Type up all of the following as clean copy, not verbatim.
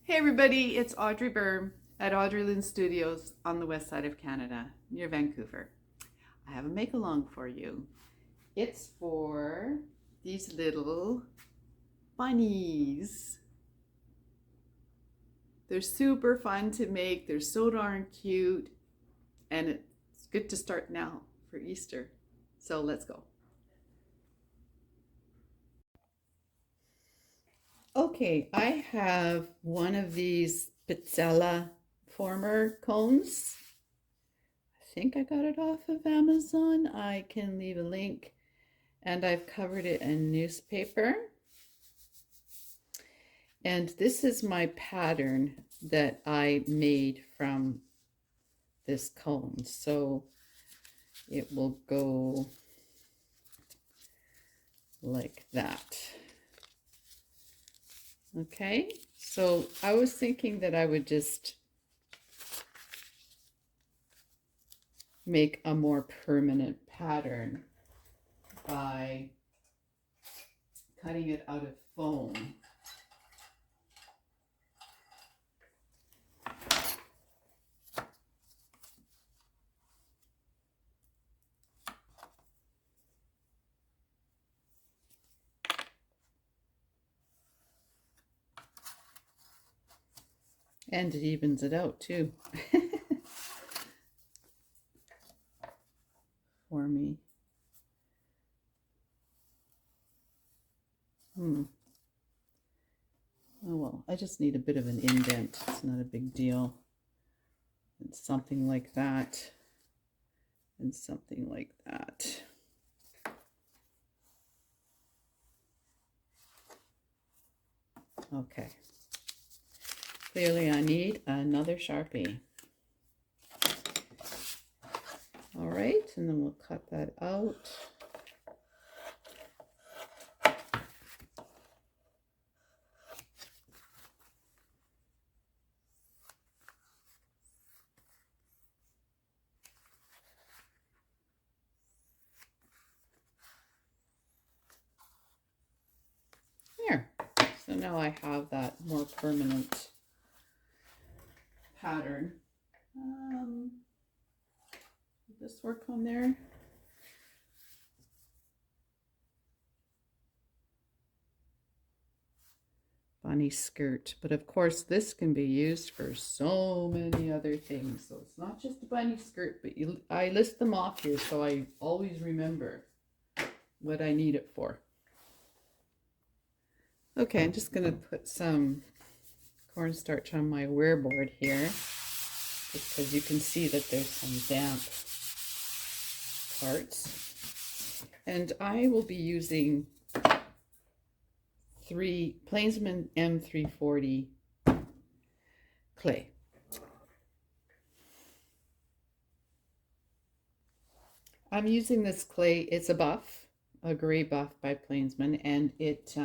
Hey everybody, it's Audrey Berm at Audrey Lynn Studios on the west side of Canada, near Vancouver. I have a make-along for you. It's for these little bunnies. They're super fun to make, they're so darn cute, and it's good to start now for Easter. So let's go. Okay, I have one of these PIZZELLE former cones. I think I got it off of Amazon. I can leave a link, and I've covered it in newspaper. And this is my pattern that I made from this cone. So it will go like that. Okay, so I was thinking that I would just make a more permanent pattern by cutting it out of foam. And it evens it out too for me. Oh well, I just need a bit of an indent. It's not a big deal. And something like that. And something like that. Okay. Clearly I need another Sharpie. All right, and then we'll cut that out. There. So now I have that more permanent pattern. Did this work on there? Bunny skirt, but of course this can be used for so many other things. So it's not just a bunny skirt, but I list them off here so I always remember what I need it for. Okay, I'm just going to put some cornstarch on my wear board here, just because you can see that there's some damp parts. And I will be using 3 Plainsman M340 clay. I'm using this clay. It's a buff, a gray buff by Plainsman, and it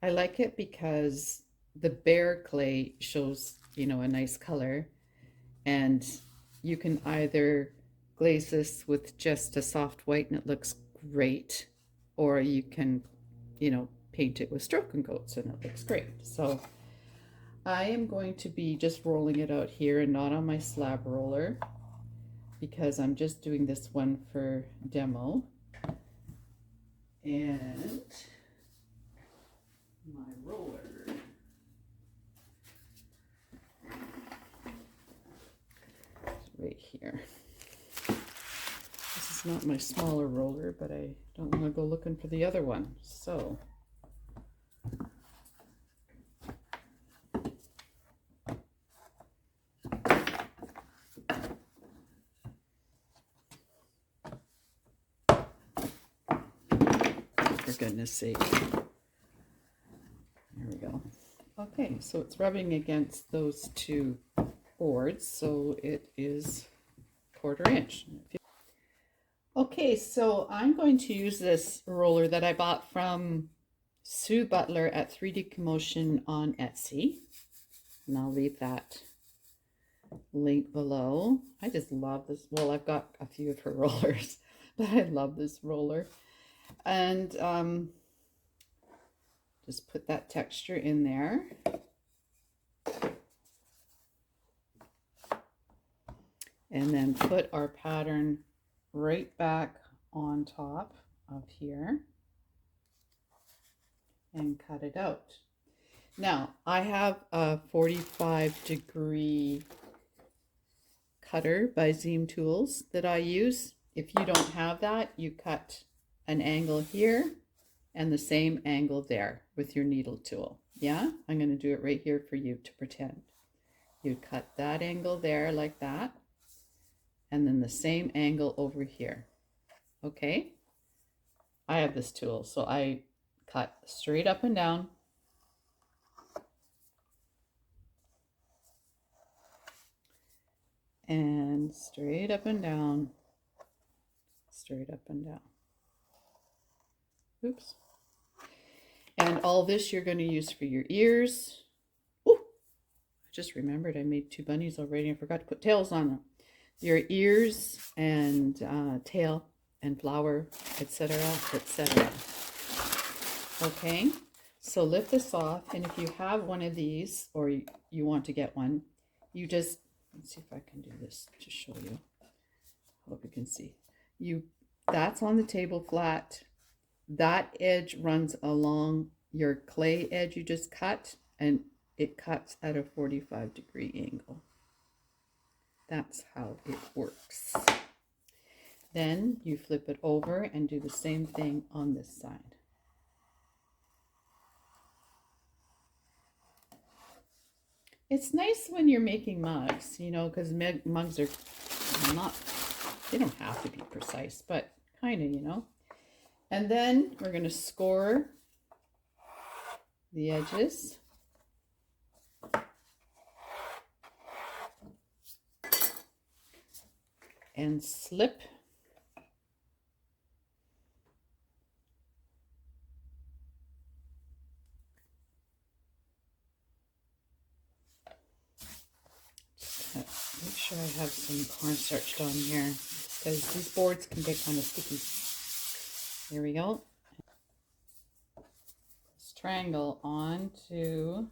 I like it because the bare clay shows, you know, a nice color, and you can either glaze this with just a soft white and it looks great, or you can, you know, paint it with stroke and coats and it looks great. So I am going to be just rolling it out here and not on my slab roller, because I'm just doing this one for demo. And my roller is right here. This is not my smaller roller, but I don't want to go looking for the other one. So for goodness sake. There we go. Okay, so it's rubbing against those two boards, so it is 1/4 inch. Okay, so I'm going to use this roller that I bought from Sue Butler at 3D Commotion on Etsy, and I'll leave that link below. I just love this. Well, I've got a few of her rollers, but I love this roller. And just put that texture in there. and then put our pattern right back on top of here and cut it out. Now I have a 45-degree cutter by Zeem Tools that I use. If you don't have that, you cut an angle here and the same angle there with your needle tool. Yeah, I'm going to do it right here for you to pretend. You cut that angle there like that, and then the same angle over here. Okay, I have this tool, so I cut straight up and down. And straight up and down, straight up and down. Oops. And all this you're going to use for your ears. Ooh, I just remembered I made 2 bunnies already. I forgot to put tails on them. Your ears and tail and flower, etc., etc. Okay, so lift this off, and if you have one of these or you want to get one, you just, let's see if I can do this to show you. Hope you can see. That's on the table flat. That edge runs along your clay edge you just cut, and it cuts at a 45-degree angle. That's how it works. Then you flip it over and do the same thing on this side. It's nice when you're making mugs, you know, because mugs are not, they don't have to be precise, but kind of, you know. And then we're going to score the edges. And slip. Make sure I have some cornstarch down here, because these boards can get kind of sticky. Here we go. This triangle onto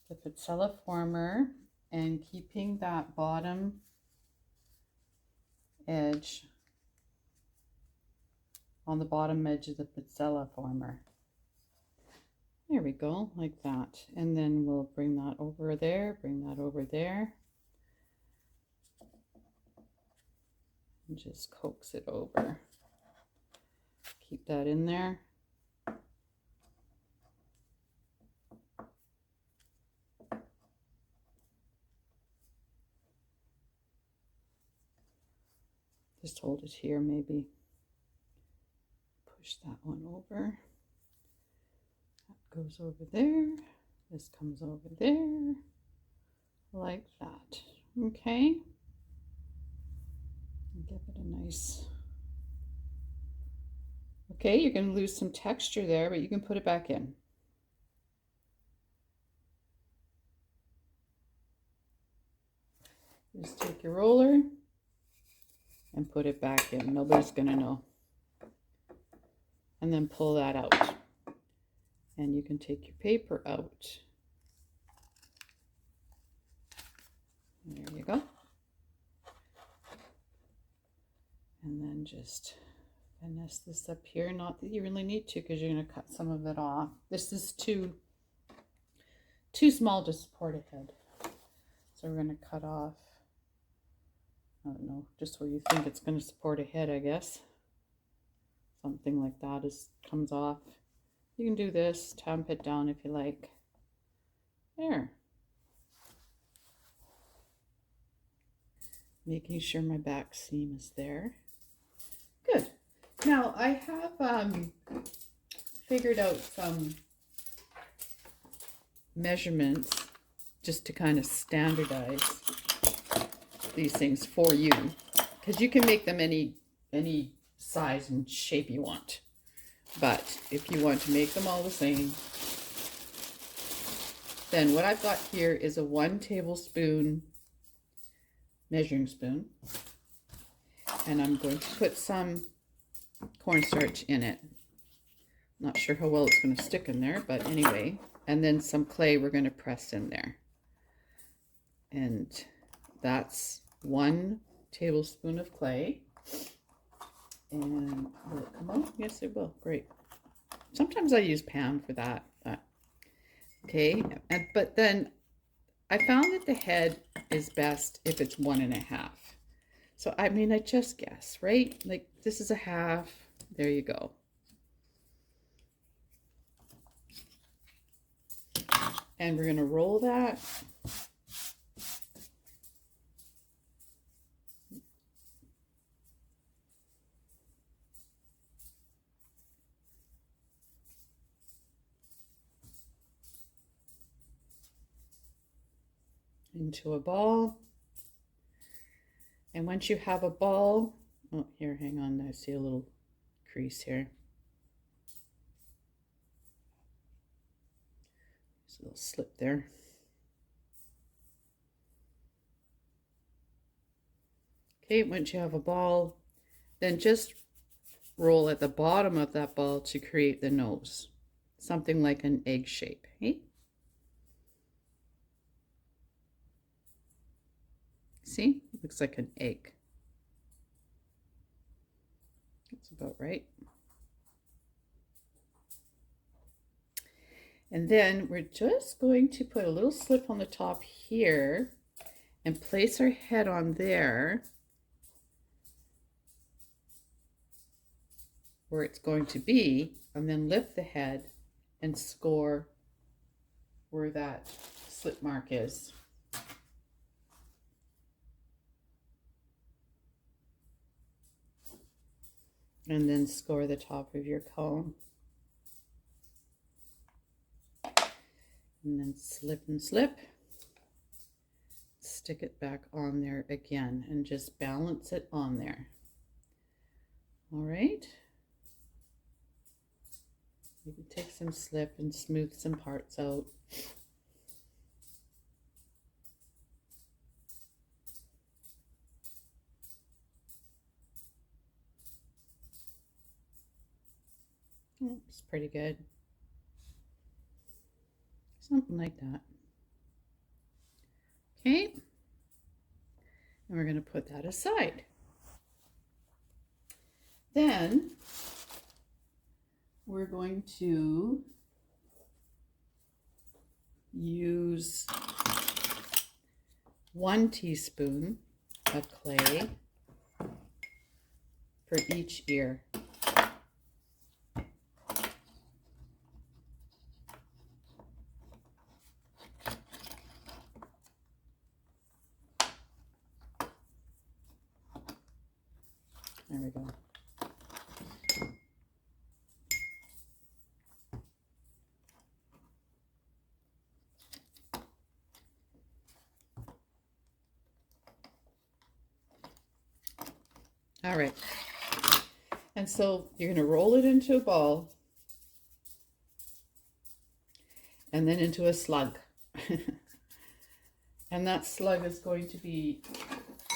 the PIZZELLE former, and keeping that bottom edge on the bottom edge of the PIZZELLE former. There we go, like that. And then we'll bring that over there, bring that over there. And just coax it over. Keep that in there. Just hold it here, maybe. Push that one over. That goes over there. This comes over there. Like that. Okay. And give it a nice... Okay, you're going to lose some texture there, but you can put it back in. Just take your roller and put it back in. Nobody's going to know. And then pull that out. And you can take your paper out. There you go. And then just finesse this up here. Not that you really need to, because you're going to cut some of it off. This is too small to support a head. So we're going to cut off, I don't know, just where you think it's going to support a head, I guess. Something like that comes off. You can do this, tamp it down if you like. There. Making sure my back seam is there. Good. Now I have figured out some measurements just to kind of standardize these things for you, because you can make them any size and shape you want. But if you want to make them all the same, then what I've got here is a 1 tablespoon measuring spoon, and I'm going to put some cornstarch in it. Not sure how well it's going to stick in there, but anyway. And then some clay we're going to press in there. And that's 1 tablespoon of clay. And will it come out? Yes, it will. Great. Sometimes I use Pam for that. But, okay, but then I found that the head is best if it's 1.5. So, I mean, I just guess, right? Like, this is a half. There you go. And we're going to roll that. Into a ball. And once you have a ball, oh, here, hang on, I see a little crease here. There's a little slip there. Okay, once you have a ball, then just roll at the bottom of that ball to create the nose. Something like an egg shape, okay? See, it looks like an egg. That's about right. And then we're just going to put a little slip on the top here and place our head on there where it's going to be, and then lift the head and score where that slip mark is. And then score the top of your cone. And then slip and slip. Stick it back on there again and just balance it on there. All right. Maybe take some slip and smooth some parts out. Oh, it's pretty good. Something like that. Okay. And we're going to put that aside. Then we're going to use 1 teaspoon of clay for each ear. There we go. All right. And so you're going to roll it into a ball and then into a slug. And that slug is going to be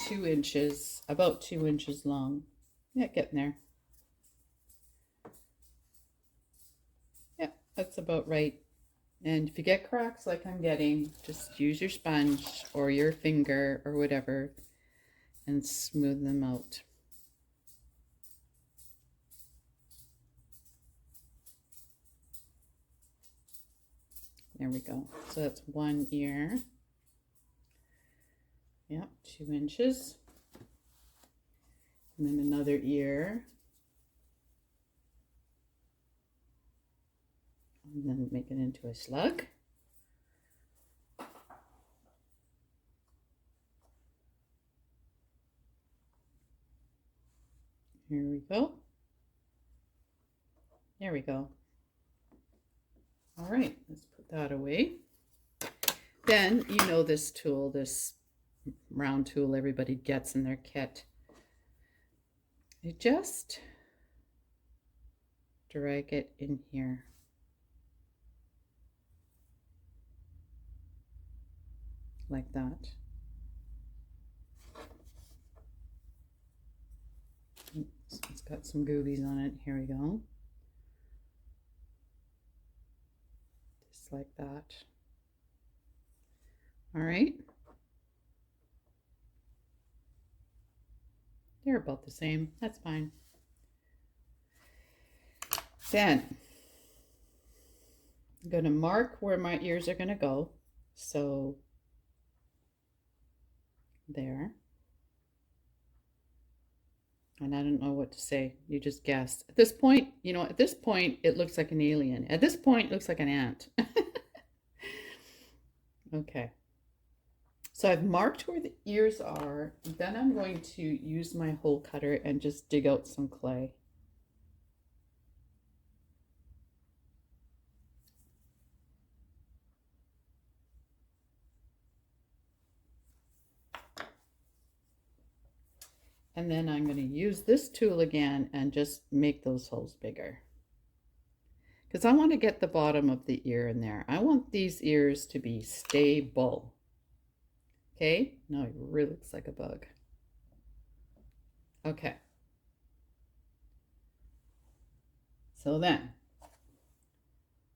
2 inches, about 2 inches long. Yeah, getting there. Yeah, that's about right. And if you get cracks like I'm getting, just use your sponge or your finger or whatever and smooth them out. There we go. So that's 1 ear. Yep, 2 inches. And then another ear. And then make it into a slug. Here we go. There we go. All right, let's put that away. Then, you know this tool, this round tool everybody gets in their kit. You just drag it in here. Like that. It's got some goobies on it. Here we go. Just like that. All right. They're about the same. That's fine. Then I'm going to mark where my ears are going to go. So there. And I don't know what to say. You just guessed. At this point, you know, at this point, it looks like an alien. At this point, it looks like an ant. Okay. So I've marked where the ears are. Then I'm going to use my hole cutter and just dig out some clay. And then I'm going to use this tool again and just make those holes bigger. Because I want to get the bottom of the ear in there. I want these ears to be stable. Okay, now it really looks like a bug. Okay. So then,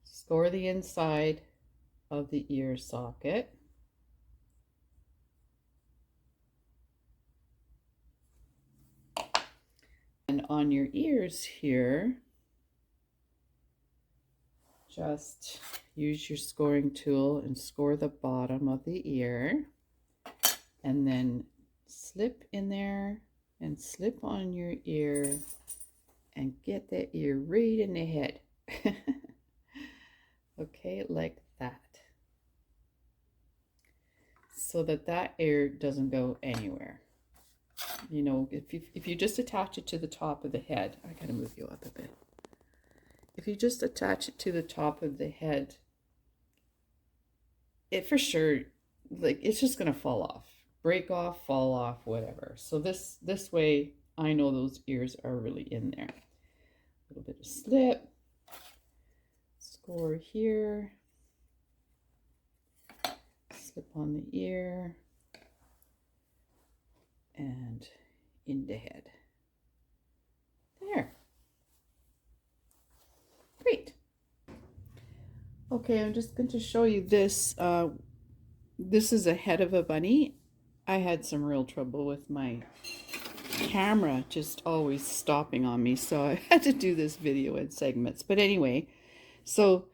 score the inside of the ear socket. And on your ears here, just use your scoring tool and score the bottom of the ear. And then slip in there and slip on your ear and get that ear right in the head. Okay, like that. So that that ear doesn't go anywhere. You know, if you just attach it to the top of the head, I gotta move you up a bit. If you just attach it to the top of the head, it for sure, like, it's just gonna fall off, break off, fall off, whatever. So this way, I know those ears are really in there. A little bit of slip, score here, slip on the ear, and in the head. There. Great. Okay, I'm just going to show you this. This is a head of a bunny. I had some real trouble with my camera just always stopping on me, so I had to do this video in segments. But anyway, so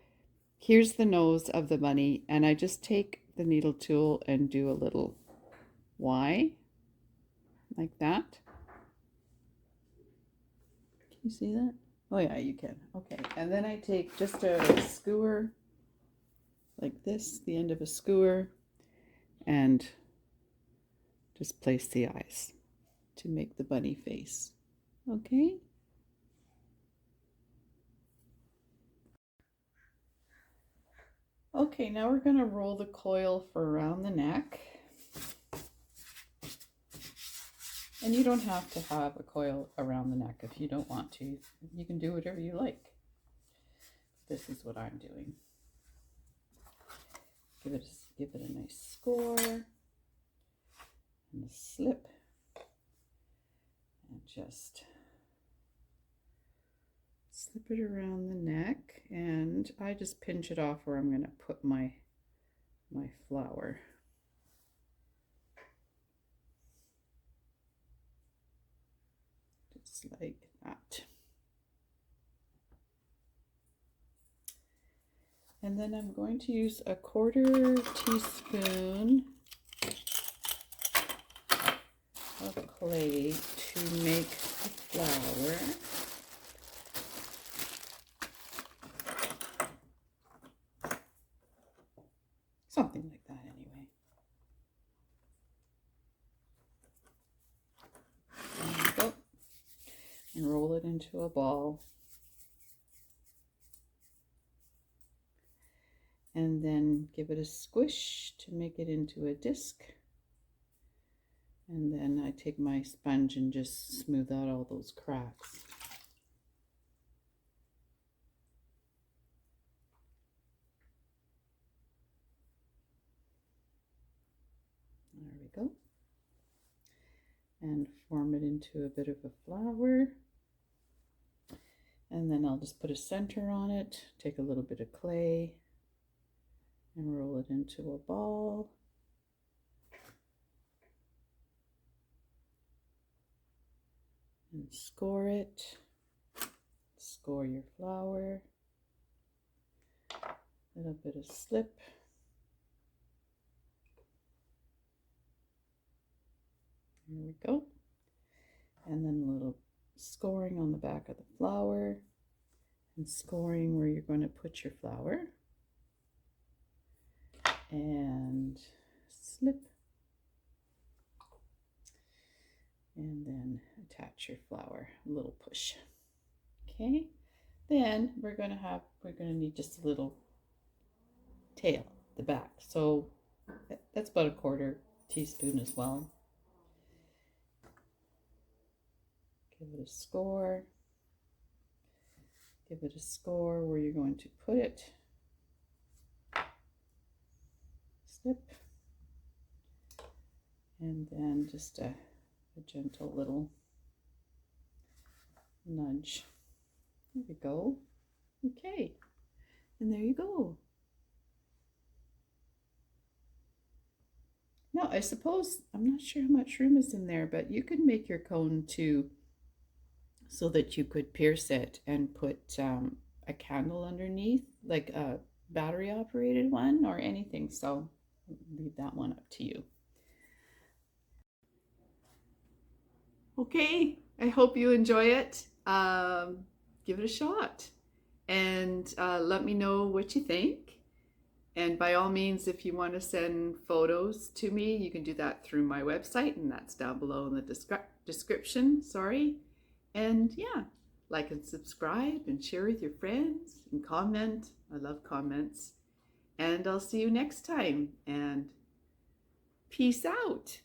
here's the nose of the bunny, and I just take the needle tool and do a little Y, like that. Can you see that? Oh yeah, you can. Okay, and then I take just a skewer like this, the end of a skewer, and just place the eyes to make the bunny face. Okay? Okay, now we're going to roll the coil for around the neck. And you don't have to have a coil around the neck if you don't want to. You can do whatever you like. This is what I'm doing. Give it a nice score and a slip, and just slip it around the neck, and I just pinch it off where I'm going to put my flower. Just like that. And then I'm going to use a 1/4 teaspoon of clay to make the flower. Something like that anyway. There you go. And roll it into a ball. And then give it a squish to make it into a disc. And then I take my sponge and just smooth out all those cracks. There we go. And form it into a bit of a flower. And then I'll just put a center on it, take a little bit of clay, and roll it into a ball. and score it. Score your flower. A little bit of slip. There we go. And then a little scoring on the back of the flower and scoring where you're going to put your flower. And slip. And then attach your flower, a little push. Okay, then we're gonna need just a little tail, the back. So that's about a 1/4 teaspoon as well. Give it a score. Give it a score where you're going to put it. Snip. And then just a gentle little nudge. There we go. Okay, and there you go. Now, I suppose, I'm not sure how much room is in there, but you could make your cone too so that you could pierce it and put a candle underneath, like a battery operated one or anything. So I'll leave that one up to you. Okay, I hope you enjoy it. Give it a shot and let me know what you think. And by all means, if you want to send photos to me, you can do that through my website, and that's down below in the description, sorry. And yeah, like and subscribe and share with your friends and comment. I love comments. And I'll see you next time, and peace out.